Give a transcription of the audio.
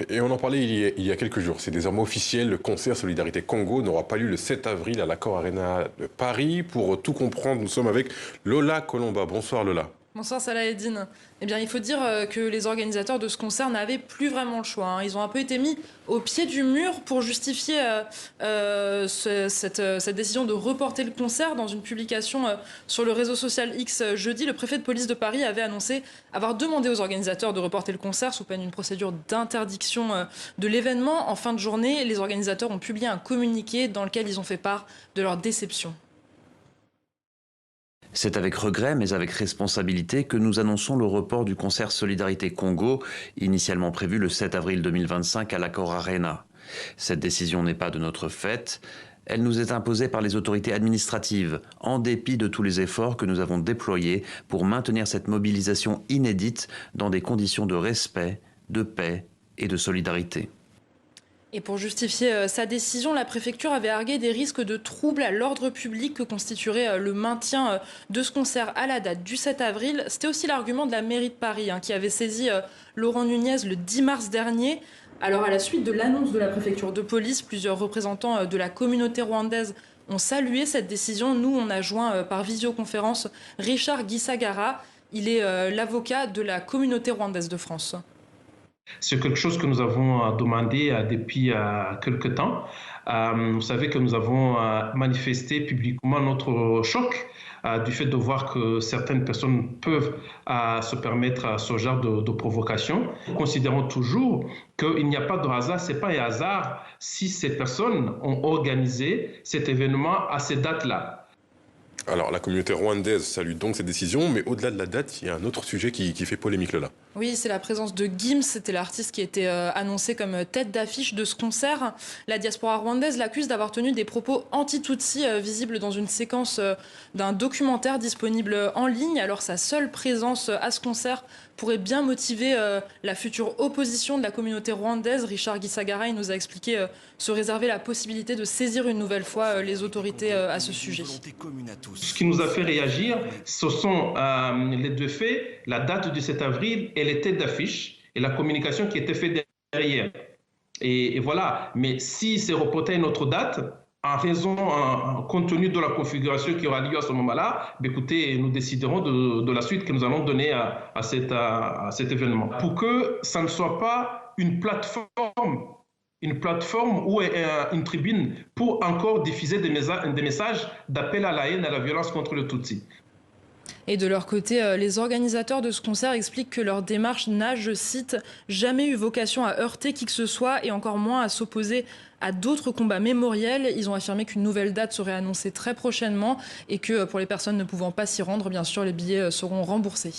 Et on en parlait il y a quelques jours. C'est désormais officiel, le concert Solidarité Congo n'aura pas lieu le 7 avril à l'Accor Arena de Paris. Pour tout comprendre, nous sommes avec Lola Colomba. Bonsoir Lola. Bonsoir Salah Eddine. Eh bien, il faut dire que les organisateurs de ce concert n'avaient plus vraiment le choix, hein. Ils ont un peu été mis au pied du mur pour justifier cette décision de reporter le concert. Dans une publication sur le réseau social X jeudi, le préfet de police de Paris avait annoncé avoir demandé aux organisateurs de reporter le concert sous peine d'une procédure d'interdiction de l'événement. En fin de journée, les organisateurs ont publié un communiqué dans lequel ils ont fait part de leur déception. C'est avec regret, mais avec responsabilité, que nous annonçons le report du concert Solidarité Congo, initialement prévu le 7 avril 2025 à l'Accor Arena. Cette décision n'est pas de notre fait. Elle nous est imposée par les autorités administratives, en dépit de tous les efforts que nous avons déployés pour maintenir cette mobilisation inédite dans des conditions de respect, de paix et de solidarité. Et pour justifier sa décision, la préfecture avait argué des risques de troubles à l'ordre public que constituerait le maintien de ce concert à la date du 7 avril. C'était aussi l'argument de la mairie de Paris, qui avait saisi Laurent Nunez le 10 mars dernier. Alors à la suite de l'annonce de la préfecture de police, plusieurs représentants de la communauté rwandaise ont salué cette décision. Nous, on a joint par visioconférence Richard Gisagara. Il est l'avocat de la communauté rwandaise de France. C'est quelque chose que nous avons demandé depuis quelque temps. Vous savez que nous avons manifesté publiquement notre choc du fait de voir que certaines personnes peuvent se permettre ce genre de provocation. Nous considérons toujours qu'il n'y a pas de hasard, ce n'est pas un hasard si ces personnes ont organisé cet événement à ces dates-là. Alors, la communauté rwandaise salue donc cette décision, mais au-delà de la date, il y a un autre sujet qui fait polémique, Lola. Oui, c'est la présence de Gims, c'était l'artiste qui était annoncé comme tête d'affiche de ce concert. La diaspora rwandaise l'accuse d'avoir tenu des propos anti-Tutsi visibles dans une séquence d'un documentaire disponible en ligne. Alors sa seule présence à ce concert pourrait bien motiver la future opposition de la communauté rwandaise. Richard Gisagara nous a expliqué se réserver la possibilité de saisir une nouvelle fois les autorités à ce sujet. Ce qui nous a fait réagir, ce sont les deux faits, la date du 7 avril et les têtes d'affiche et la communication qui était faite derrière. Et voilà, mais si c'est reporté à une autre date, compte tenu de la configuration qui aura lieu à ce moment-là, écoutez, nous déciderons de la suite que nous allons donner à cet événement. Pour que ça ne soit pas une plateforme ou une tribune pour encore diffuser des messages d'appel à la haine et à la violence contre le Tutsi. Et de leur côté, les organisateurs de ce concert expliquent que leur démarche n'a, je cite, jamais eu vocation à heurter qui que ce soit et encore moins à s'opposer à d'autres combats mémoriels. Ils ont affirmé qu'une nouvelle date serait annoncée très prochainement et que pour les personnes ne pouvant pas s'y rendre, bien sûr, les billets seront remboursés.